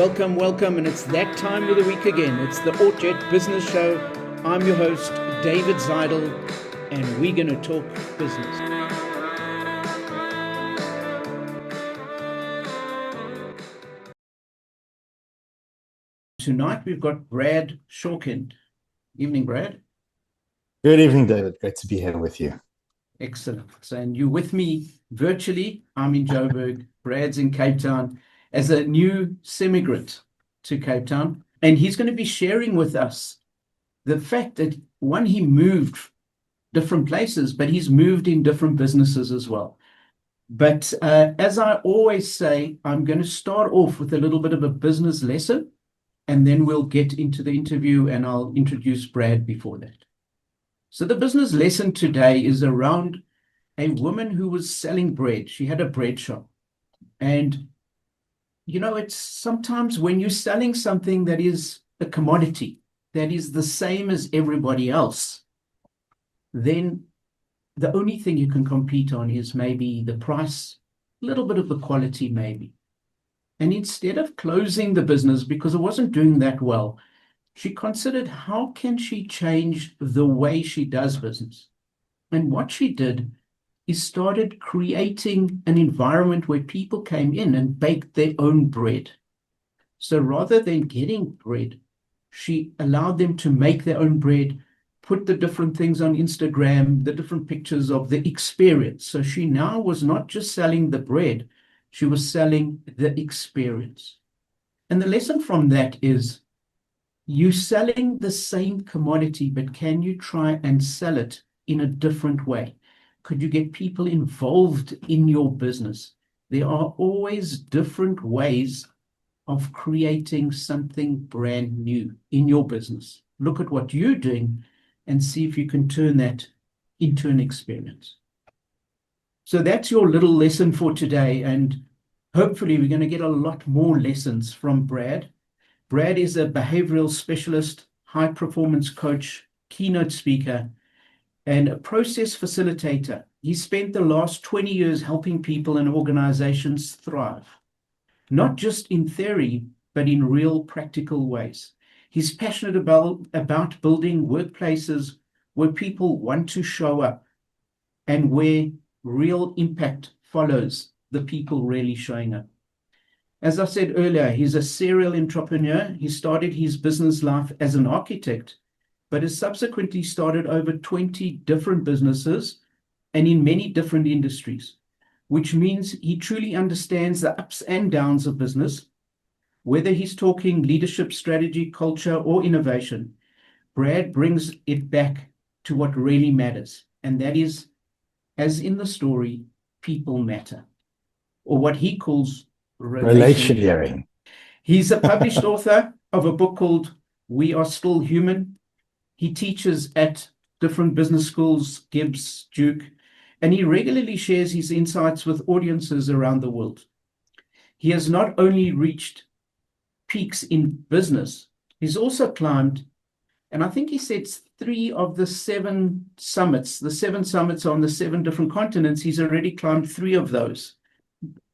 welcome, and it's that time of the week again. It's the Ort Jet Business Show. I'm your host, David Zidel, and we're going to talk business. Tonight we've got Brad Shorkend. Evening, Brad. Good evening, David. Great to be here with you. Excellent. And you're with me virtually. I'm in Joburg. Brad's in Cape Town as a new semigrant to Cape Town. And he's going to be sharing with us the fact that, one, he moved different places, but he's moved in different businesses as well. But as I always say, I'm going to start off with a little bit of a business lesson, and then we'll get into the interview, and I'll introduce Brad before that. So the business lesson today is around a woman who was selling bread. She had a bread shop. And, you know, it's sometimes when you're selling something that is a commodity, that is the same as everybody else, then the only thing you can compete on is maybe the price, a little bit of the quality maybe. And instead of closing the business because it wasn't doing that well, she considered how can she change the way she does business. And what she did is started creating an environment where people came in and baked their own bread. So rather than getting bread, she allowed them to make their own bread, put the different things on Instagram, the different pictures of the experience. So she now was not just selling the bread, she was selling the experience. And the lesson from that is, you're selling the same commodity, but can you try and sell it in a different way? Could you get people involved in your business? There are always different ways of creating something brand new in your business. Look at what you're doing and see if you can turn that into an experience. So that's your little lesson for today. And hopefully we're going to get a lot more lessons from Brad. Brad is a behavioral specialist, high performance coach, keynote speaker, and a process facilitator. He spent the last 20 years helping people and organizations thrive, not just in theory, but in real practical ways. He's passionate about building workplaces where people want to show up and where real impact follows the people really showing up. As I said earlier, he's a serial entrepreneur. He started his business life as an architect, but has subsequently started over 20 different businesses and in many different industries, which means he truly understands the ups and downs of business. Whether he's talking leadership, strategy, culture, or innovation, Brad brings it back to what really matters. And that is, as in the story, people matter, or what he calls relationeering. He's a published author of a book called We Are Still Human. He teaches at different business schools, Gibbs, Duke, and he regularly shares his insights with audiences around the world. He has not only reached peaks in business, he's also climbed, and I think he said 3 of the 7 summits, the 7 summits on the 7 different continents, he's already climbed 3 of those.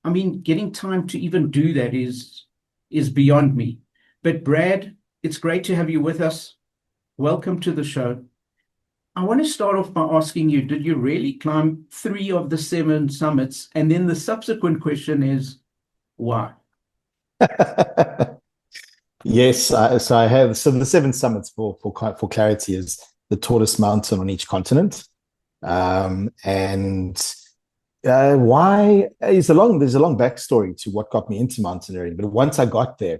I mean, getting time to even do that is beyond me. But Brad, it's great to have you with us. Welcome to the show. I want to start off by asking you, did you really climb 3 of the 7 summits? And then the subsequent question is, why? Yes, so I have. So the 7 summits, for clarity, is the tallest mountain on each continent, and why is there's a long backstory to what got me into mountaineering. But once I got there,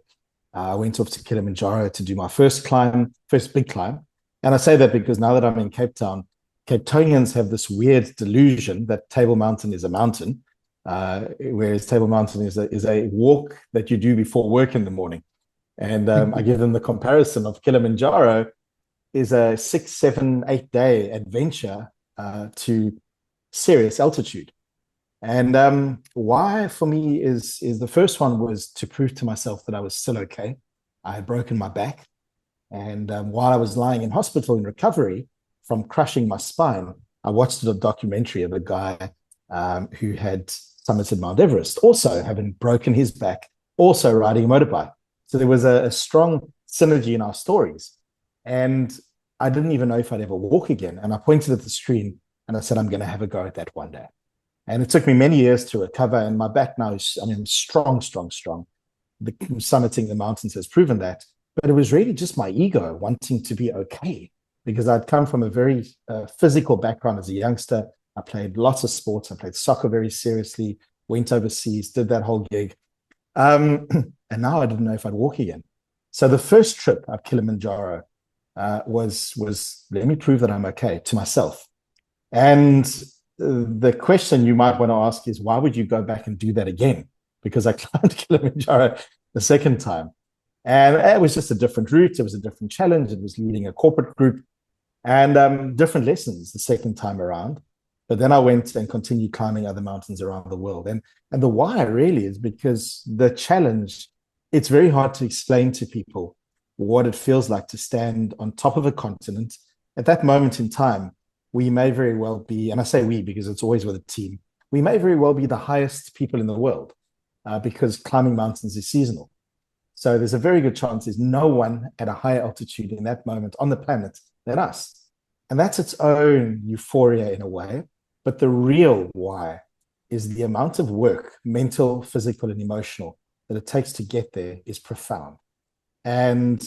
I went off to Kilimanjaro to do my first big climb. And I say that because now that I'm in Cape Town, Cape Townians have this weird delusion that Table Mountain is a mountain, whereas Table Mountain is a walk that you do before work in the morning. And I give them the comparison of Kilimanjaro is a 6, 7, 8 day adventure to serious altitude. And why for me is the first one was to prove to myself that I was still okay. I had broken my back. And while I was lying in hospital in recovery from crushing my spine, I watched a documentary of a guy who had summited Mount Everest, also having broken his back, also riding a motorbike. So there was a strong synergy in our stories. And I didn't even know if I'd ever walk again. And I pointed at the screen and I said, I'm going to have a go at that one day. And it took me many years to recover. And my back now is, I mean, strong, strong, strong. The summiting the mountains has proven that. But it was really just my ego wanting to be okay, because I'd come from a very physical background as a youngster. I played lots of sports. I played soccer very seriously, went overseas, did that whole gig. And now I didn't know if I'd walk again. So the first trip up Kilimanjaro was let me prove that I'm okay to myself. And the question you might want to ask is, why would you go back and do that again? Because I climbed Kilimanjaro the second time. And it was just a different route. It was a different challenge. It was leading a corporate group, and different lessons the second time around. But then I went and continued climbing other mountains around the world. And the why really is because the challenge, it's very hard to explain to people what it feels like to stand on top of a continent. At that moment in time, we may very well be, and I say we because it's always with a team, we may very well be the highest people in the world because climbing mountains is seasonal. So there's a very good chance there's no one at a higher altitude in that moment on the planet than us. And that's its own euphoria in a way. But the real why is the amount of work, mental, physical, and emotional, that it takes to get there is profound. And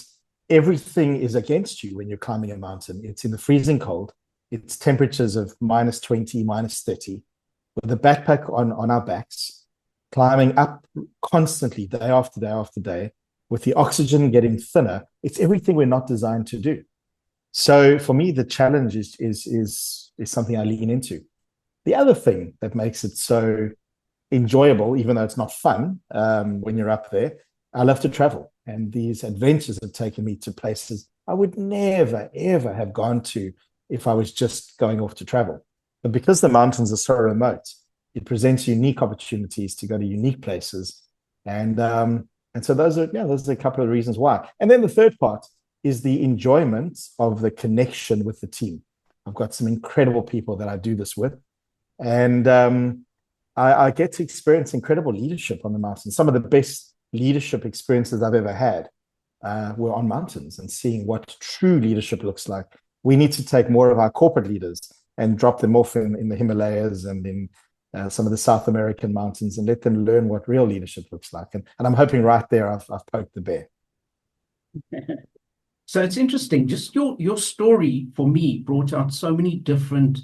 everything is against you when you're climbing a mountain. It's in the freezing cold. It's temperatures of minus 20, minus 30, with a backpack on our backs, climbing up constantly, day after day after day, with the oxygen getting thinner. It's everything we're not designed to do. So for me, the challenge is something I lean into. The other thing that makes it so enjoyable, even though it's not fun when you're up there, I love to travel. And these adventures have taken me to places I would never, ever have gone to if I was just going off to travel. But because the mountains are so remote, it presents unique opportunities to go to unique places. And so those are a couple of reasons why. And then the third part is the enjoyment of the connection with the team. I've got some incredible people that I do this with. And I get to experience incredible leadership on the mountains. Some of the best leadership experiences I've ever had were on mountains, and seeing what true leadership looks like. We need to take more of our corporate leaders and drop them off in the Himalayas and in some of the South American mountains, and let them learn what real leadership looks like. And I'm hoping right there I've poked the bear. So it's interesting. Just your story for me brought out so many different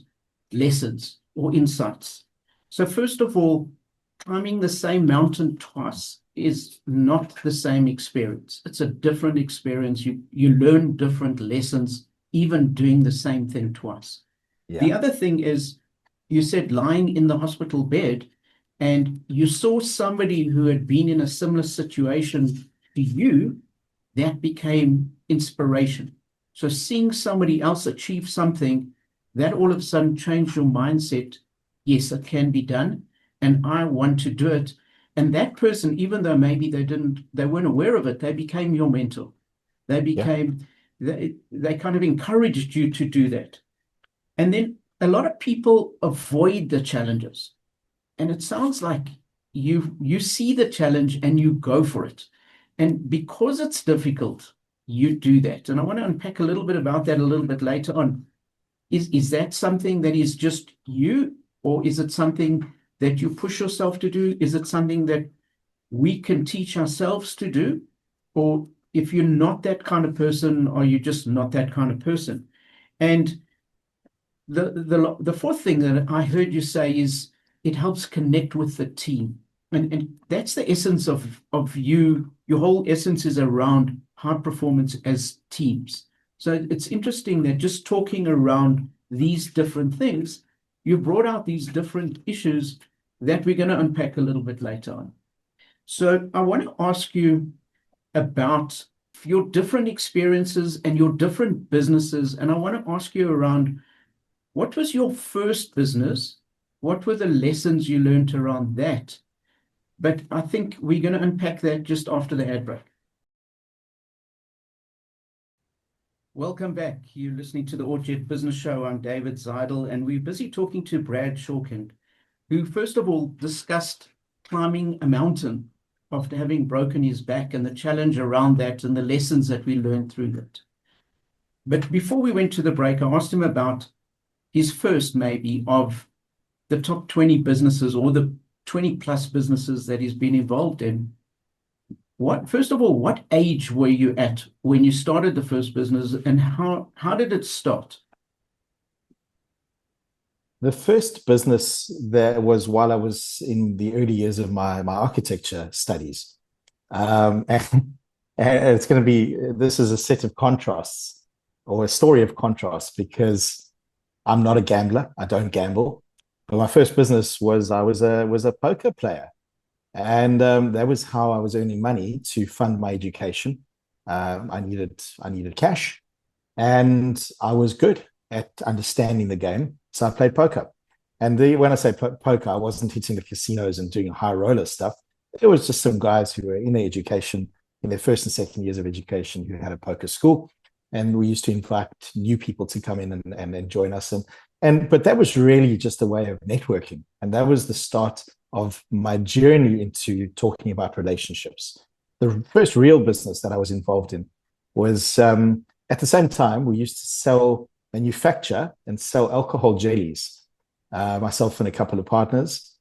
lessons or insights. So first of all, climbing the same mountain twice is not the same experience. It's a different experience. You learn different lessons, even doing the same thing twice. Yeah. The other thing is, you said lying in the hospital bed, and you saw somebody who had been in a similar situation to you, that became inspiration. So seeing somebody else achieve something, that all of a sudden changed your mindset. Yes, it can be done, and I want to do it. And that person, even though maybe they weren't aware of it, they became your mentor. They became, they kind of encouraged you to do that. And then a lot of people avoid the challenges. And it sounds like you see the challenge and you go for it. And because it's difficult, you do that. And I want to unpack a little bit about that a little bit later on. Is that something that is just you, or is it something that you push yourself to do? Is it something that we can teach ourselves to do? Or if you're not that kind of person, are you just not that kind of person? And the fourth thing that I heard you say is it helps connect with the team. And that's the essence of you. Your whole essence is around high performance as teams. So it's interesting that just talking around these different things, you brought out these different issues that we're going to unpack a little bit later on. So I want to ask you about your different experiences and your different businesses. And I want to ask you around, what was your first business? What were the lessons you learned around that? But I think we're going to unpack that just after the ad break. Welcome back. You're listening to the Ort Jet Business Show. I'm David Zidel, and we're busy talking to Brad Shorkend, who first of all discussed climbing a mountain after having broken his back and the challenge around that and the lessons that we learned through that. But before we went to the break, I asked him about his first maybe of the top 20 businesses or the 20 plus businesses that he's been involved in. First of all, what age were you at when you started the first business, and how did it start? The first business that was while I was in the early years of my architecture studies. And it's going to be, this is a set of contrasts or a story of contrasts, because I'm not a gambler. I don't gamble. But my first business was I was a poker player. And that was how I was earning money to fund my education. I needed cash, and I was good at understanding the game, so I played poker. And when I say poker, I wasn't hitting the casinos and doing high roller stuff. It was just some guys who were in their education, in their first and second years of education, who had a poker school, and we used to invite new people to come in and join us. But that was really just a way of networking, and that was the start of my journey into talking about relationships. The first real business that I was involved in was at the same time, we used to manufacture and sell alcohol jellies, myself and a couple of partners.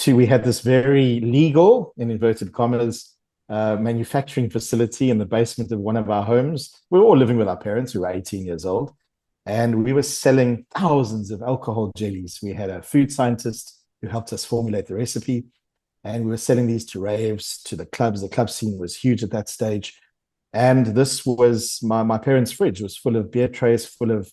We had this very legal, in inverted commas, manufacturing facility in the basement of one of our homes. We were all living with our parents, who were 18 years old, and we were selling thousands of alcohol jellies. We had a food scientist who helped us formulate the recipe. And we were selling these to raves, to the clubs. The club scene was huge at that stage. And this was my parents' fridge. It was full of beer trays, full of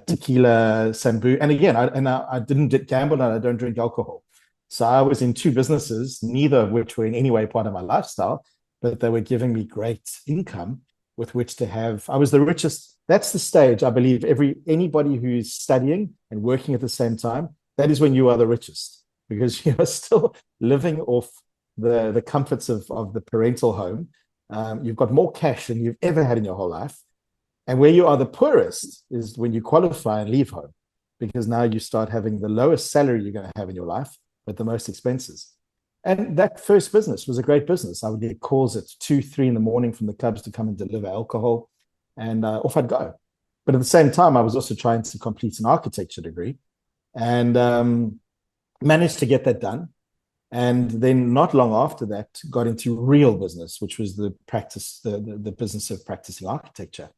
tequila, sambu. And again, I didn't gamble, and I don't drink alcohol. So I was in two businesses, neither of which were in any way part of my lifestyle, but they were giving me great income with which to have. I was the richest. That's the stage, I believe, anybody who's studying and working at the same time, that is when you are the richest, because you are still living off the comforts of the parental home. You've got more cash than you've ever had in your whole life. And where you are the poorest is when you qualify and leave home, because now you start having the lowest salary you're going to have in your life, but the most expenses. And that first business was a great business. I would get calls at 2, 3 in the morning from the clubs to come and deliver alcohol, and off I'd go. But at the same time, I was also trying to complete an architecture degree, and managed to get that done. And then not long after that, got into real business, which was the business of practicing architecture.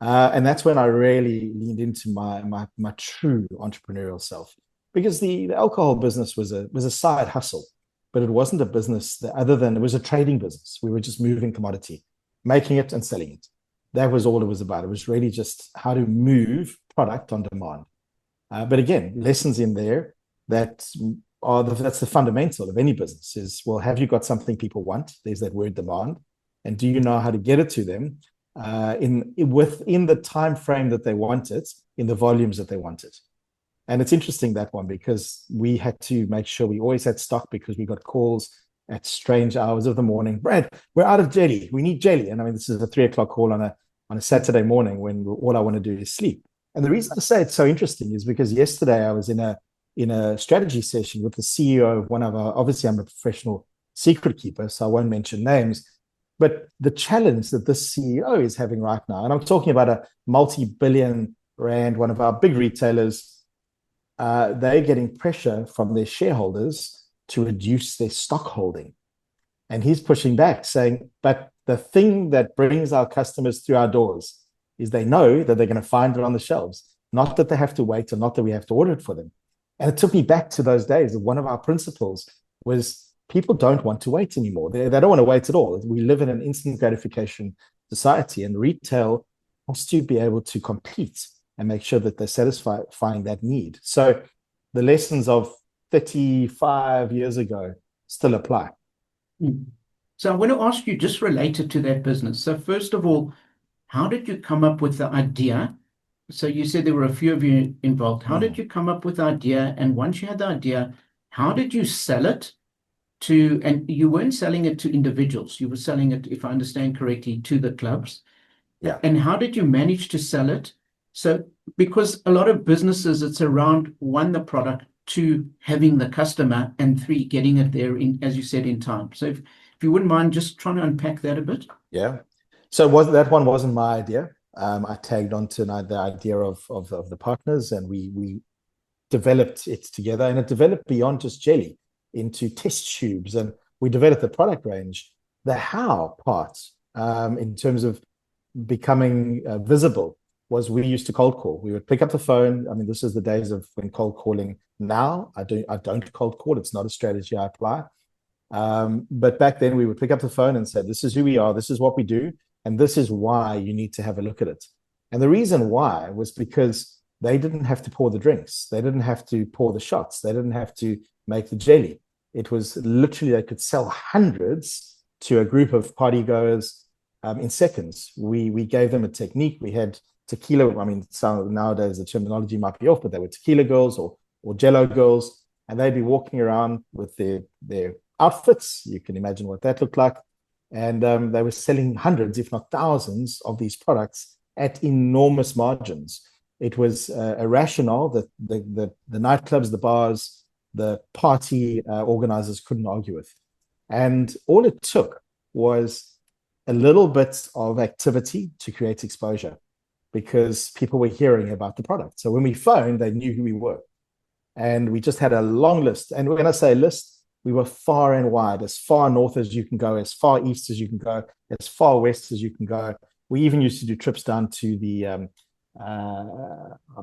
And that's when I really leaned into my true entrepreneurial self, because the alcohol business was a side hustle, but it wasn't a business it was a trading business. We were just moving commodity, making it and selling it. That was all it was about. It was really just how to move product on demand. But again, lessons in there that's the fundamental of any business is, well, have you got something people want? There's that word demand. And do you know how to get it to them within the time frame that they want it, in the volumes that they want it? And it's interesting, that one, because we had to make sure we always had stock, because we got calls at strange hours of the morning. Brad, we're out of jelly. We need jelly. And I mean, this is a 3:00 call on a Saturday morning when all I want to do is sleep. And the reason I say it's so interesting is because yesterday I was in a strategy session with the CEO of one of our, obviously I'm a professional secret keeper, so I won't mention names, but the challenge that this CEO is having right now, and I'm talking about a multi-billion rand, one of our big retailers, they're getting pressure from their shareholders to reduce their stock holding. And he's pushing back, saying, but the thing that brings our customers through our doors is they know that they're going to find it on the shelves, not that they have to wait, or not that we have to order it for them. And it took me back to those days. One of our principles was people don't want to wait anymore. They don't want to wait at all. We live in an instant gratification society, and retail has to be able to compete and make sure that they're satisfying that need. So the lessons of 35 years ago still apply. So I want to ask you, just related to that business. So first of all, how did you come up with the idea? So you said there were a few of you involved. How did you come up with the idea? And once you had the idea, how did you sell it to, and you weren't selling it to individuals, you were selling it, if I understand correctly, to the clubs. Yeah. And how did you manage to sell it? So, because a lot of businesses, it's around, 1, the product, 2, having the customer, and 3, getting it there in, as you said, in time. So if if you wouldn't mind just trying to unpack that a bit. Yeah. So that one wasn't my idea. I tagged on to the idea of the partners, and we developed it together, and it developed beyond just jelly into test tubes, and we developed the product range. The how part, in terms of becoming visible, was we used to cold call. We would pick up the phone. I mean, this is the days of when cold calling. Now I don't cold call. It's not a strategy I apply. But back then we would pick up the phone and say, this is who we are, this is what we do, and this is why you need to have a look at it. And the reason why was because they didn't have to pour the drinks. They didn't have to pour the shots. They didn't have to make the jelly. It was literally, they could sell hundreds to a group of party goers in seconds. We gave them a technique. We had tequila. I mean, nowadays the terminology might be off, but they were tequila girls or jello girls, and they'd be walking around with their outfits. You can imagine what that looked like. And they were selling hundreds, if not thousands, of these products at enormous margins. It was a rationale that the nightclubs, the bars, the party organizers couldn't argue with. And all it took was a little bit of activity to create exposure, because people were hearing about the product. So when we phoned, they knew who we were. And we just had a long list. And when I say list, we were far and wide, as far north as you can go, as far east as you can go, as far west as you can go. We even used to do trips down to the, I'm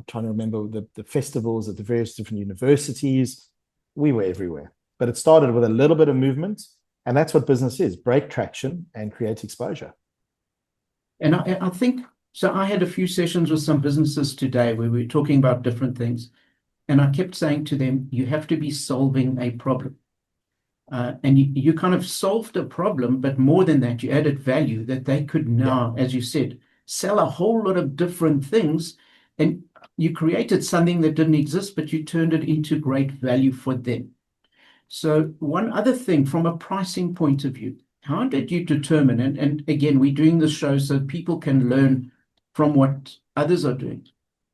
trying to remember the festivals at the various different universities. We were everywhere. But it started with a little bit of movement. And that's what business is: break traction and create exposure. And I think, so I had a few sessions with some businesses today where we were talking about different things. And I kept saying to them, you have to be solving a problem. And you kind of solved a problem, but more than that, you added value that they could now, as you said, sell a whole lot of different things. And you created something that didn't exist, but you turned it into great value for them. So one other thing, from a pricing point of view, how did you determine, and again, we're doing this show so people can learn from what others are doing.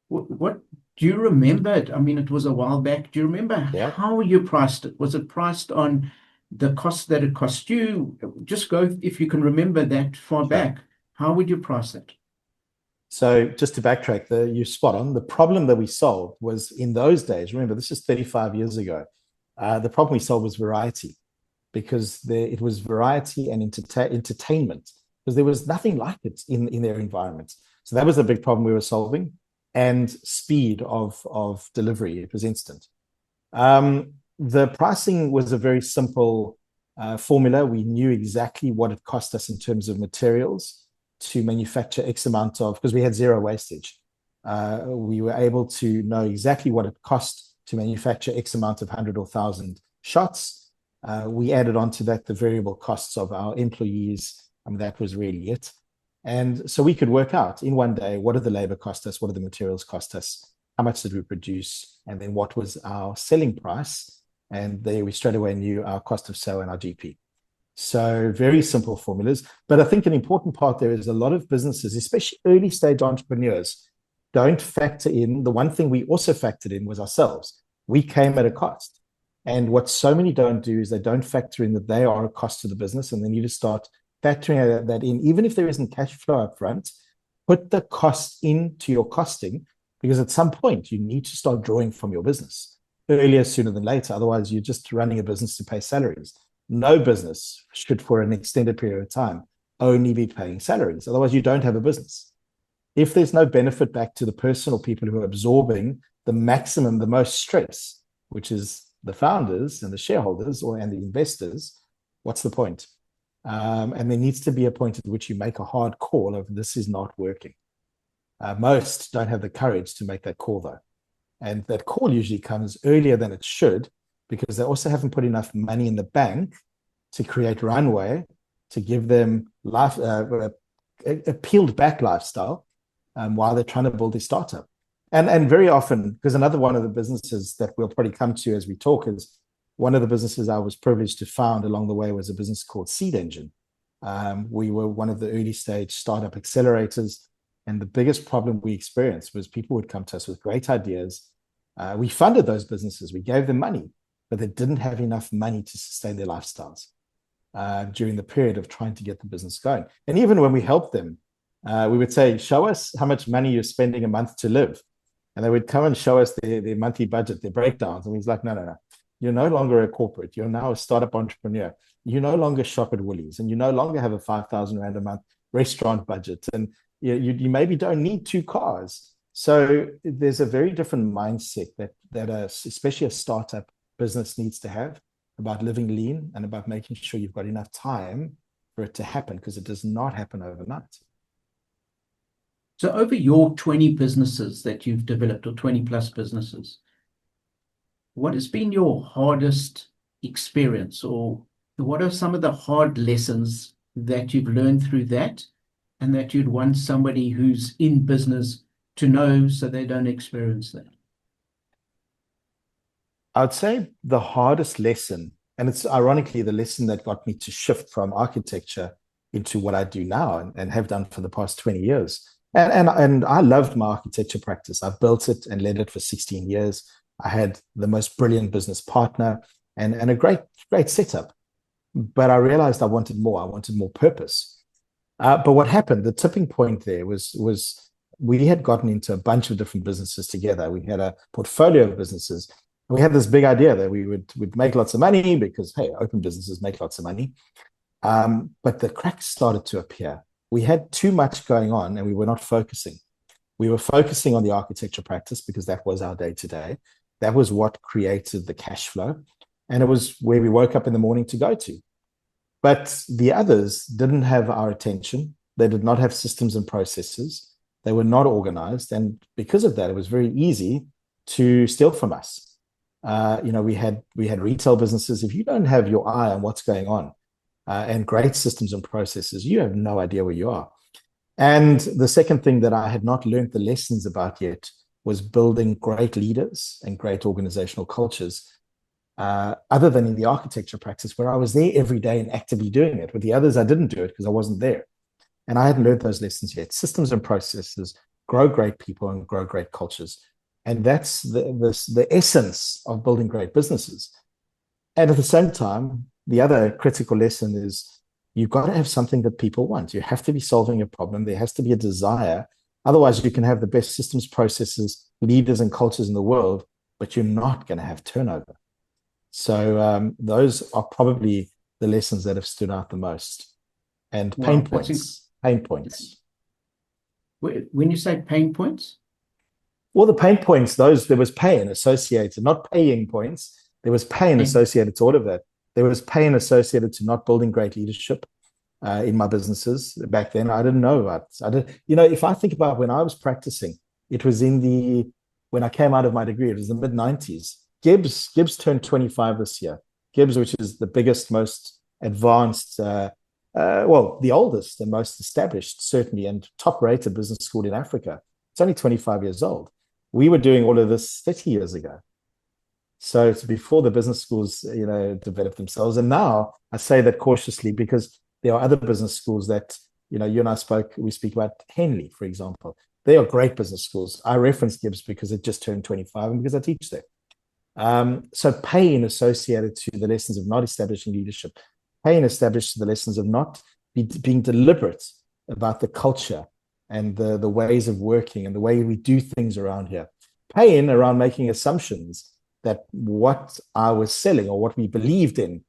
What do you remember it? I mean, it was a while back. Do you remember how you priced it? Was it priced on the cost that it cost you? Just go, if you can remember that far back, how would you price it? So just to backtrack, you're spot on. The problem that we solved was, in those days, remember, this is 35 years ago, the problem we solved was variety, because it was variety and entertainment, because there was nothing like it in their environment. So that was the big problem we were solving. And speed of delivery. It was instant. The pricing was a very simple formula. We knew exactly what it cost us in terms of materials to manufacture X amount of, because we had zero wastage. We were able to know exactly what it cost to manufacture X amount of 100 or 1,000 shots. We added on to that the variable costs of our employees. I mean, that was really it. And so we could work out in one day, what did the labor cost us? What did the materials cost us? How much did we produce? And then what was our selling price? And there we straight away knew our cost of sale and our GP. So very simple formulas. But I think an important part there is a lot of businesses, especially early stage entrepreneurs, don't factor in. The one thing we also factored in was ourselves. We came at a cost. And what so many don't do is they don't factor in that they are a cost to the business. And then you just start factoring that in. Even if there isn't cash flow up front, put the cost into your costing, because at some point you need to start drawing from your business earlier, sooner than later. Otherwise, you're just running a business to pay salaries. No business should, for an extended period of time, only be paying salaries. Otherwise, you don't have a business. If there's no benefit back to the person or people who are absorbing the maximum, the most stress, which is the founders and the shareholders and the investors, what's the point? And there needs to be a point at which you make a hard call of, this is not working. Most don't have the courage to make that call, though. And that call usually comes earlier than it should, because they also haven't put enough money in the bank to create runway to give them life, a peeled back lifestyle while they're trying to build their startup. And very often, because another one of the businesses that we'll probably come to as we talk is, one of the businesses I was privileged to found along the way was a business called Seed Engine. We were one of the early stage startup accelerators. And the biggest problem we experienced was people would come to us with great ideas. We funded those businesses. We gave them money, but they didn't have enough money to sustain their lifestyles. during the period of trying to get the business going. And even when we helped them, we would say, show us how much money you're spending a month to live. And they would come and show us their monthly budget, their breakdowns. And he's like, no. You're no longer a corporate. You're now a startup entrepreneur. You no longer shop at Woolies, and you no longer have a 5,000 Rand a month restaurant budget. And you maybe don't need 2 cars. So there's a very different mindset that especially a startup business needs to have about living lean and about making sure you've got enough time for it to happen, because it does not happen overnight. So over your 20 businesses that you've developed, or 20 plus businesses, what has been your hardest experience, or what are some of the hard lessons that you've learned through that and that you'd want somebody who's in business to know so they don't experience that? I'd say the hardest lesson, and it's ironically the lesson that got me to shift from architecture into what I do now and have done for the past 20 years. And I loved my architecture practice. I've built it and led it for 16 years. I had the most brilliant business partner and a great setup. But I realized I wanted more. I wanted more purpose. But what happened, the tipping point there was we had gotten into a bunch of different businesses together. We had a portfolio of businesses. We had this big idea that we'd make lots of money because, hey, open businesses make lots of money. But the cracks started to appear. We had too much going on and we were not focusing. We were focusing on the architecture practice because that was our day-to-day. That was what created the cash flow. And it was where we woke up in the morning to go to. But the others didn't have our attention. They did not have systems and processes. They were not organized. And because of that, it was very easy to steal from us. We had retail businesses. If you don't have your eye on what's going on and great systems and processes, you have no idea where you are. And the second thing that I had not learned the lessons about yet was building great leaders and great organizational cultures, other than in the architecture practice, where I was there every day and actively doing it. With the others, I didn't do it because I wasn't there. And I hadn't learned those lessons yet. Systems and processes grow great people and grow great cultures. And that's the essence of building great businesses. And at the same time, the other critical lesson is you've got to have something that people want. You have to be solving a problem. There has to be a desire. Otherwise, you can have the best systems, processes, leaders, and cultures in the world, but you're not going to have turnover. So those are probably the lessons that have stood out the most. And pain points. When you say pain points? Well, the pain points, there was pain associated, not paying points. There was pain associated to all of that. There was pain associated to not building great leadership in my businesses back then. I didn't know about it. If I think about when I was practicing, it was when I came out of my degree, it was the mid-90s. Gibbs turned 25 this year. Gibbs, which is the biggest, most advanced, the oldest and most established, certainly, and top-rated business school in Africa. It's only 25 years old. We were doing all of this 30 years ago. So it's before the business schools, developed themselves. And now I say that cautiously because there are other business schools that, you and I we speak about Henley, for example. They are great business schools. I reference Gibbs because it just turned 25 and because I teach there. So pain associated to the lessons of not establishing leadership, pain established to the lessons of not being deliberate about the culture and the ways of working and the way we do things around here. Pain around making assumptions that what I was selling or what we believed in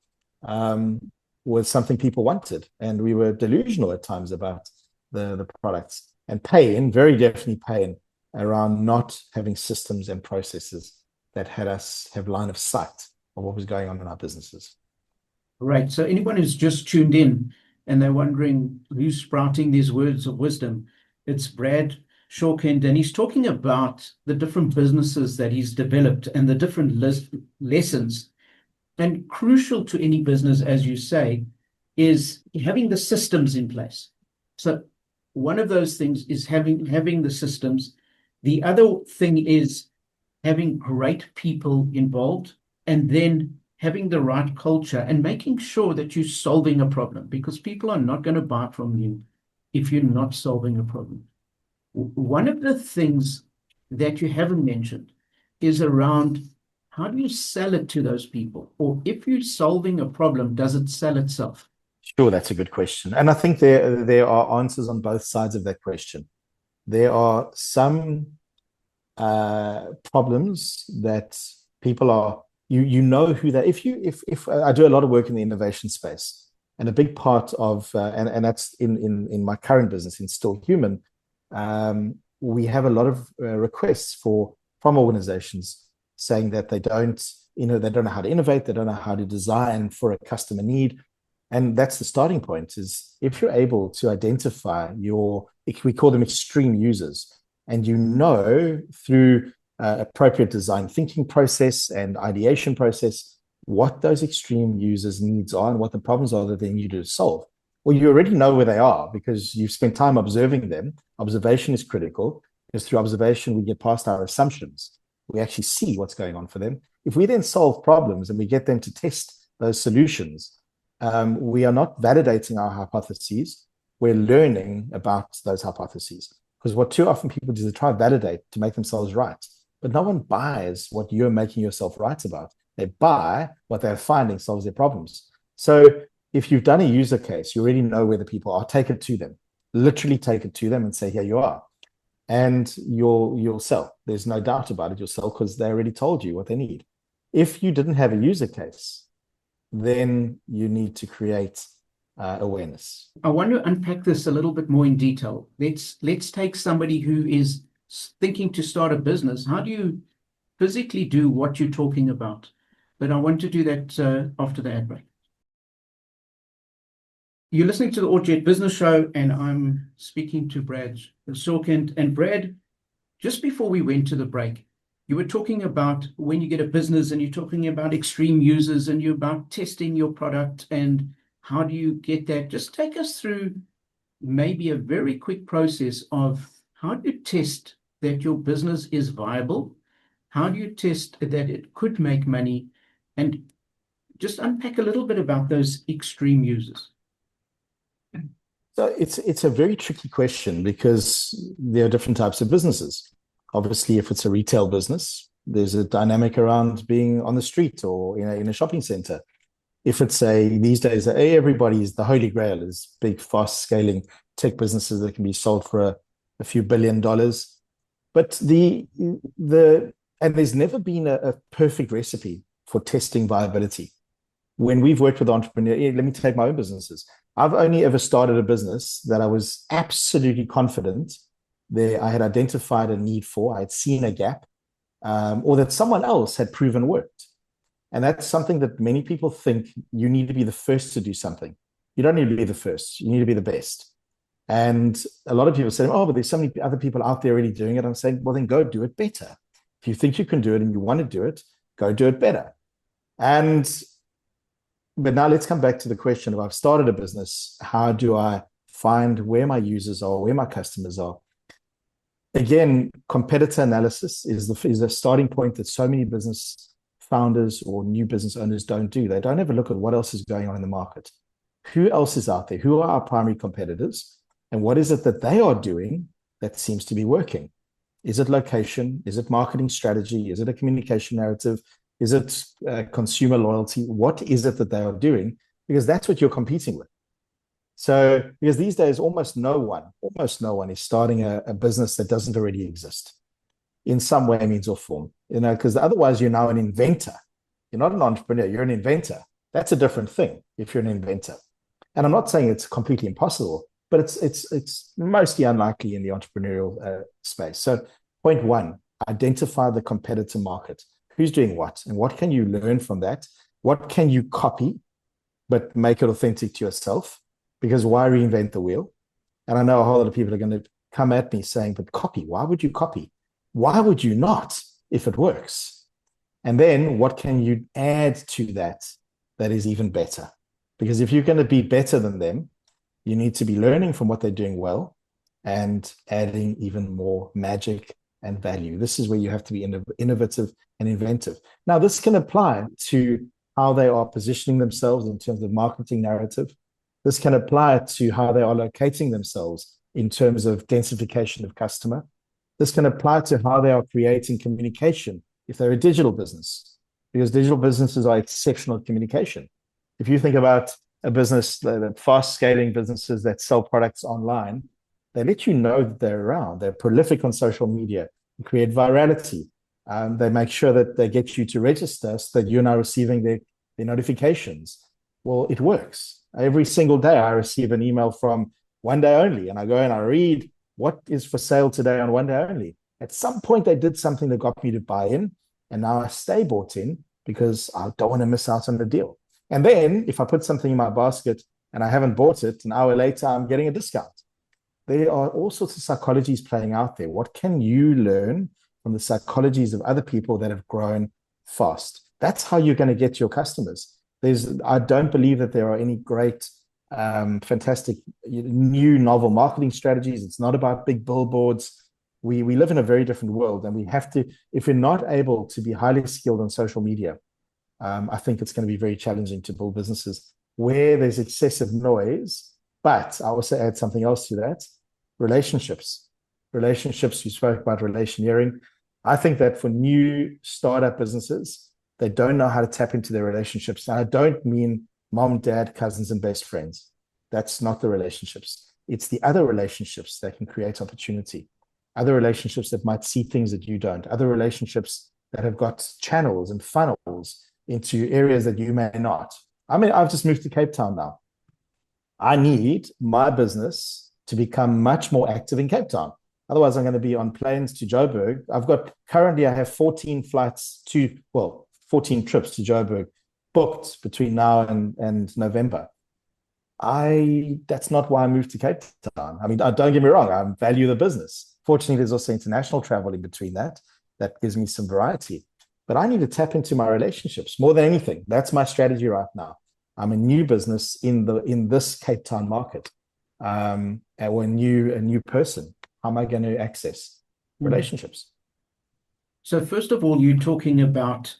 was something people wanted. And we were delusional at times about the products. And pain, very definitely pain, around not having systems and processes that had us have line of sight of what was going on in our businesses. Right. So anyone who's just tuned in and they're wondering who's sprouting these words of wisdom, it's Brad Shorkend, and he's talking about the different businesses that he's developed and the different lessons. And crucial to any business, as you say, is having the systems in place. So one of those things is having the systems. The other thing is having great people involved, and then having the right culture and making sure that you're solving a problem, because people are not going to buy from you if you're not solving a problem. One of the things that you haven't mentioned is around how do you sell it to those people? Or if you're solving a problem, does it sell itself? Sure, that's a good question. And I think there are answers on both sides of that question. There are some problems that people are, you know who that, if I do a lot of work in the innovation space, and a big part of and that's in my current business in Still Human, we have a lot of requests from organizations saying that they don't know how to innovate, they don't know how to design for a customer need. And that's the starting point, is if you're able to identify we call them extreme users, and through appropriate design thinking process and ideation process what those extreme users' needs are and what the problems are that they need to solve. Well, you already know where they are because you've spent time observing them. Observation is critical, because through observation we get past our assumptions. We actually see what's going on for them. If we then solve problems and we get them to test those solutions, we are not validating our hypotheses, we're learning about those hypotheses. Because what too often people do is they try to validate to make themselves right. But no one buys what you're making yourself right about. They buy what they're finding solves their problems. So if you've done a user case, you already know where the people are, take it to them. Literally take it to them and say, here you are. And you'll sell. There's no doubt about it. You'll sell because they already told you what they need. If you didn't have a user case, then you need to create awareness. I want to unpack this a little bit more in detail. Let's take somebody who is thinking to start a business. How do you physically do what you're talking about? But I want to do that after the ad break. You're listening to the Ort Jet Business Show, and I'm speaking to Brad Shorkend. And Brad, just before we went to the break, you were talking about when you get a business and you're talking about extreme users and you're about testing your product and how do you get that? Just take us through maybe a very quick process of how do you test that your business is viable? How do you test that it could make money? And just unpack a little bit about those extreme users. So it's a very tricky question because there are different types of businesses. Obviously, if it's a retail business, there's a dynamic around being on the street or in a shopping center. If it's these days, the holy grail is big, fast scaling tech businesses that can be sold for a few $1 billion. But there's never been a perfect recipe for testing viability. When we've worked with entrepreneurs, let me take my own businesses. I've only ever started a business that I was absolutely confident that I had identified a need for, I had seen a gap, or that someone else had proven worked. And that's something that many people think you need to be the first to do something. You don't need to be the first, you need to be the best. And a lot of people say, oh, but there's so many other people out there already doing it. I'm saying, well, then go do it better. If you think you can do it and you want to do it, go do it better. But now let's come back to the question of I've started a business. How do I find where my users are, where my customers are? Again, competitor analysis is the starting point that so many business founders or new business owners don't do. They don't ever look at what else is going on in the market. Who else is out there? Who are our primary competitors? And what is it that they are doing that seems to be working? Is it location? Is it marketing strategy? Is it a communication narrative? Is it consumer loyalty? What is it that they are doing? Because that's what you're competing with. So, because these days, almost no one is starting a business that doesn't already exist in some way, means or form. Because otherwise you're now an inventor. You're not an entrepreneur, you're an inventor. That's a different thing if you're an inventor. And I'm not saying it's completely impossible, but it's mostly unlikely in the entrepreneurial space. So point one, identify the competitor market. Who's doing what? And what can you learn from that? What can you copy, but make it authentic to yourself? Because why reinvent the wheel? And I know a whole lot of people are going to come at me saying, but copy, why would you copy? Why would you not if it works? And then what can you add to that is even better? Because if you're going to be better than them, you need to be learning from what they're doing well and adding even more magic and value. This is where you have to be innovative and inventive. Now, this can apply to how they are positioning themselves in terms of marketing narrative. This can apply to how they are locating themselves in terms of densification of customer. This can apply to how they are creating communication if they're a digital business, because digital businesses are exceptional at communication. If you think about a business, the fast scaling businesses that sell products online, they let you know that they're around. They're prolific on social media, create virality. They make sure that they get you to register so that you're now receiving their notifications. Well, it works. Every single day I receive an email from One Day Only, and I go and I read what is for sale today on One Day Only. At some point, they did something that got me to buy in, and now I stay bought in because I don't want to miss out on the deal. And then if I put something in my basket and I haven't bought it, an hour later, I'm getting a discount. There are all sorts of psychologies playing out there. What can you learn from the psychologies of other people that have grown fast? That's how you're going to get your customers. I don't believe that there are any great, fantastic, new novel marketing strategies. It's not about big billboards. We live in a very different world, and we have to, if we're not able to be highly skilled on social media, I think it's going to be very challenging to build businesses where there's excessive noise. But I also add something else to that: relationships. Relationships, you spoke about relationeering. I think that for new startup businesses, they don't know how to tap into their relationships. And I don't mean mom, dad, cousins, and best friends. That's not the relationships. It's the other relationships that can create opportunity. Other relationships that might see things that you don't. Other relationships that have got channels and funnels into areas that you may not. I mean, I've just moved to Cape Town now. I need my business to become much more active in Cape Town. Otherwise, I'm going to be on planes to Joburg. I have 14 trips to Joburg booked between now and November. That's not why I moved to Cape Town. I mean, don't get me wrong, I value the business. Fortunately, there's also international travel in between that. That gives me some variety. But I need to tap into my relationships more than anything. That's my strategy right now. I'm a new business in this Cape Town market, or a new person. How am I going to access relationships? So first of all, you're talking about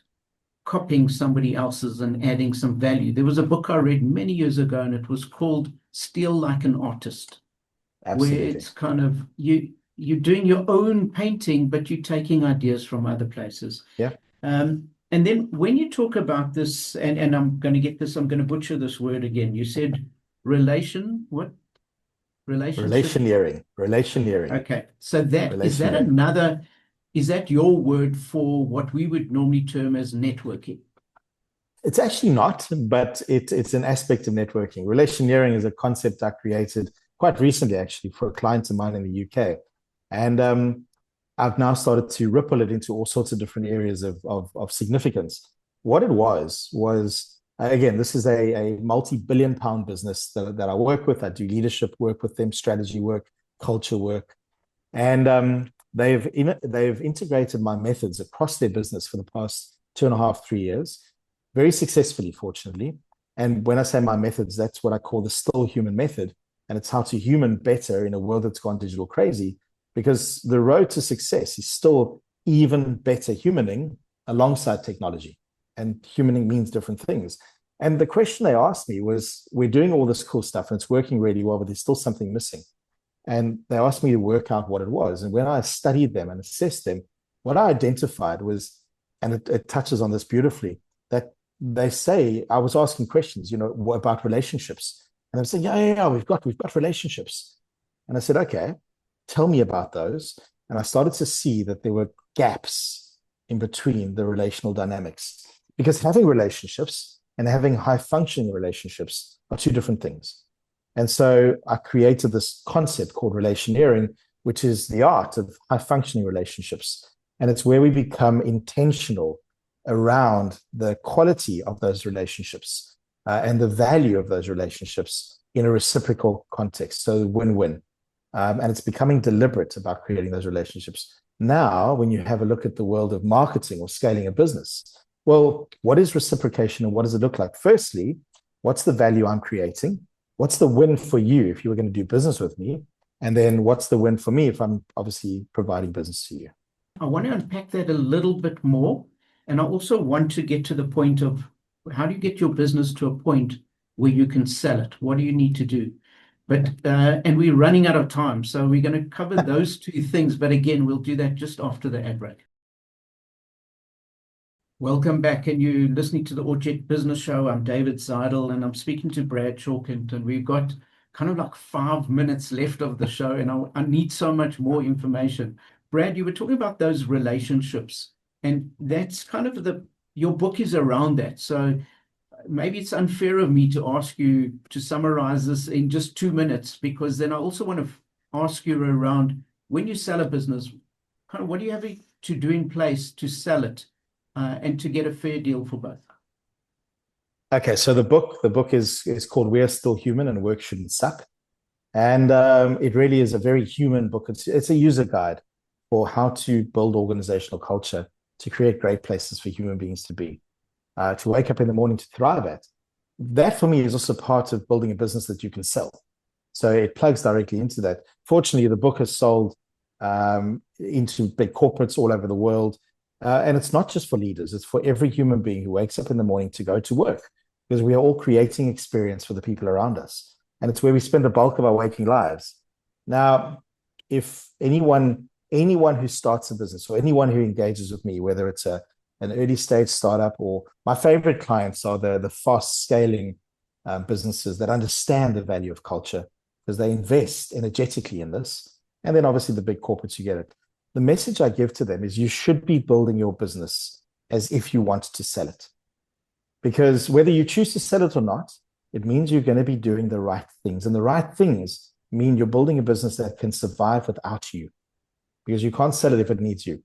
copying somebody else's and adding some value. There was a book I read many years ago, and it was called Steal Like an Artist. Absolutely. Where it's kind of you're doing your own painting, but you're taking ideas from other places. Yeah. And then when you talk about this, and I'm going to butcher this word again. You said what? Relationeering. Okay. So is that your word for what we would normally term as networking? It's actually not, but it's an aspect of networking. Relationeering is a concept I created quite recently, actually, for a client of mine in the UK. And I've now started to ripple it into all sorts of different areas of significance. What it was, again, this is a multi-billion-pound business that I work with. I do leadership work with them, strategy work, culture work. And they've integrated my methods across their business for the past 2.5, 3 years, very successfully, fortunately. And when I say my methods, that's what I call the still human method. And it's how to human better in a world that's gone digital crazy, because the road to success is still even better humaning alongside technology. And humaning means different things. And the question they asked me was, we're doing all this cool stuff and it's working really well, but there's still something missing. And they asked me to work out what it was. And when I studied them and assessed them, what I identified was, and it touches on this beautifully, that they say, I was asking questions, what about relationships? And they say, yeah, we've got relationships. And I said, okay, tell me about those. And I started to see that there were gaps in between the relational dynamics, because having relationships and having high functioning relationships are two different things. And so I created this concept called relationeering, which is the art of high functioning relationships. And it's where we become intentional around the quality of those relationships and the value of those relationships in a reciprocal context. So win-win. And it's becoming deliberate about creating those relationships. Now, when you have a look at the world of marketing or scaling a business, well, what is reciprocation and what does it look like? Firstly, what's the value I'm creating? What's the win for you if you were going to do business with me? And then what's the win for me if I'm obviously providing business to you? I want to unpack that a little bit more. And I also want to get to the point of how do you get your business to a point where you can sell it? What do you need to do? But and we're running out of time, so we're going to cover those two things. But again, we'll do that just after the ad break. Welcome back, and you listening to the Ort Jet Business Show. I'm David Zidel, and I'm speaking to Brad Shorkend, and we've got kind of like 5 minutes left of the show, and I need so much more information. Brad, you were talking about those relationships, and that's kind of your book is around that. So maybe it's unfair of me to ask you to summarize this in just 2 minutes, because then I also want to ask you around when you sell a business, kind of what do you have to do in place to sell it and to get a fair deal for both? Okay, so the book is called "We Are Still Human and Work Shouldn't Suck," and it really is a very human book. It's a user guide for how to build organizational culture to create great places for human beings to be, to wake up in the morning to thrive at. That for me is also part of building a business that you can sell. So it plugs directly into that. Fortunately, the book has sold into big corporates all over the world. And it's not just for leaders, it's for every human being who wakes up in the morning to go to work, because we are all creating experience for the people around us. And it's where we spend the bulk of our waking lives. Now, if anyone who starts a business or anyone who engages with me, whether it's an early stage startup, or my favorite clients are the fast scaling businesses that understand the value of culture because they invest energetically in this. And then obviously the big corporates, you get it. The message I give to them is you should be building your business as if you want to sell it. Because whether you choose to sell it or not, it means you're going to be doing the right things. And the right things mean you're building a business that can survive without you, because you can't sell it if it needs you.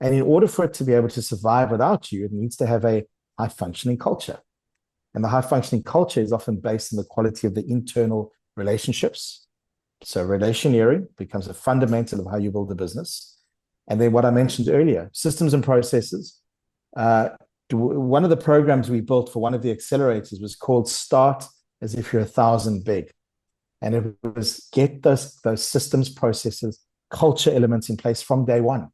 And in order for it to be able to survive without you, it needs to have a high functioning culture. And the high functioning culture is often based on the quality of the internal relationships. So relationeering becomes a fundamental of how you build a business. And then what I mentioned earlier, systems and processes. One of the programs we built for one of the accelerators was called Start as If You're 1,000 Big. And it was get those systems, processes, culture elements in place from day one.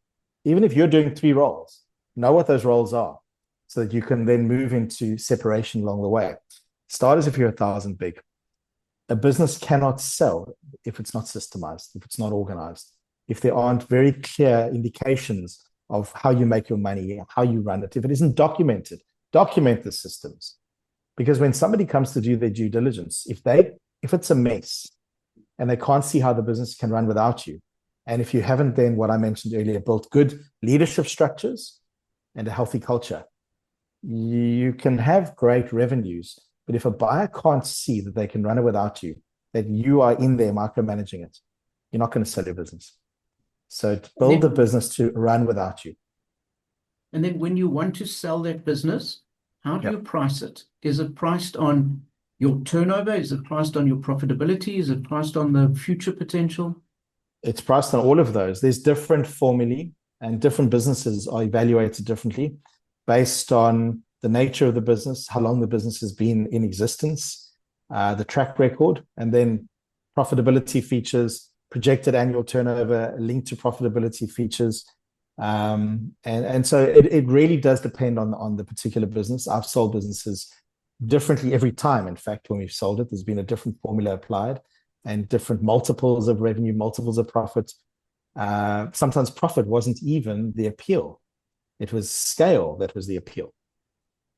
Even if you're doing 3 roles, know what those roles are so that you can then move into separation along the way. Start as if you're 1,000 big. A business cannot sell if it's not systemized, if it's not organized, if there aren't very clear indications of how you make your money, how you run it, if it isn't documented. Document the systems. Because when somebody comes to do their due diligence, if it's a mess and they can't see how the business can run without you, and if you haven't then, what I mentioned earlier, built good leadership structures and a healthy culture, you can have great revenues. But if a buyer can't see that they can run it without you, that you are in there micromanaging it, you're not going to sell your business. So build a business to run without you. And then when you want to sell that business, how do you price it? Is it priced on your turnover? Is it priced on your profitability? Is it priced on the future potential? It's priced on all of those. There's different formulae, and different businesses are evaluated differently based on the nature of the business, how long the business has been in existence, the track record, and then profitability features, projected annual turnover linked to profitability features. And so it really does depend on the particular business. I've sold businesses differently every time. In fact, when we've sold it, there's been a different formula applied and different multiples of revenue, multiples of profit. Sometimes profit wasn't even the appeal. It was scale that was the appeal,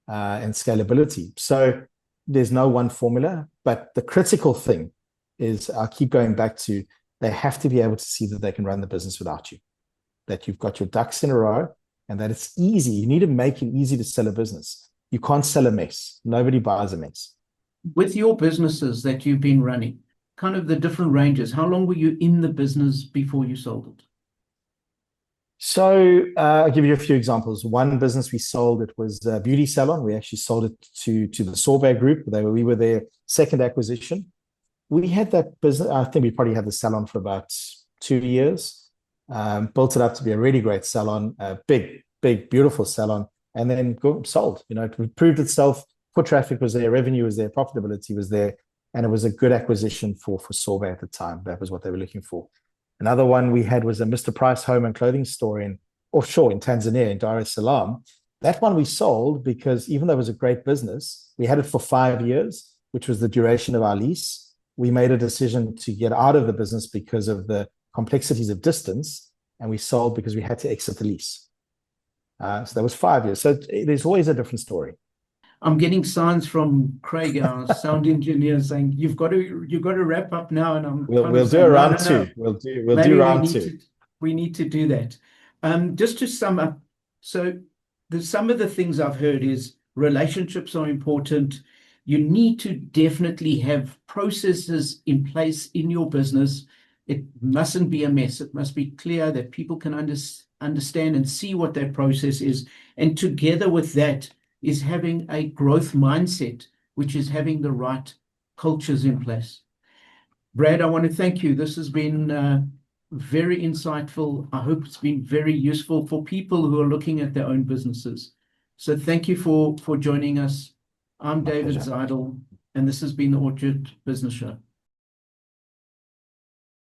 and scalability. So there's no one formula, but the critical thing is, I keep going back to, they have to be able to see that they can run the business without you, that you've got your ducks in a row, and that it's easy. You need to make it easy to sell a business. You can't sell a mess. Nobody buys a mess. With your businesses that you've been running, kind of the different ranges, how long were you in the business before you sold it? So I'll give you a few examples. One business we sold, it was a beauty salon. We actually sold it to the Sorbet Group. We were their second acquisition. We had that business, I think we probably had the salon for about 2 years, built it up to be a really great salon, a big, beautiful salon, and then sold. It proved itself. Foot traffic was there, revenue was there, profitability was there, and it was a good acquisition for Sorbet at the time. That was what they were looking for. Another one we had was a Mr. Price home and clothing store offshore in Tanzania, in Dar es Salaam. That one we sold because even though it was a great business, we had it for 5 years, which was the duration of our lease. We made a decision to get out of the business because of the complexities of distance, and we sold because we had to exit the lease. So that was 5 years. So there's always a different story. I'm getting signs from Craig, our sound engineer, saying you've got to wrap up now, and I'm kind We'll of do a saying no, round no, no. two. We'll do Maybe round two. we need to do that. Just to sum up, so some of the things I've heard is relationships are important. You need to definitely have processes in place in your business. It mustn't be a mess. It must be clear that people can understand and see what that process is. And together with that is having a growth mindset, which is having the right cultures in place. Brad, I want to thank you. This has been very insightful. I hope it's been very useful for people who are looking at their own businesses. So thank you for joining us. I'm My David pleasure. Zidel, and this has been the Ort Jet Business Show.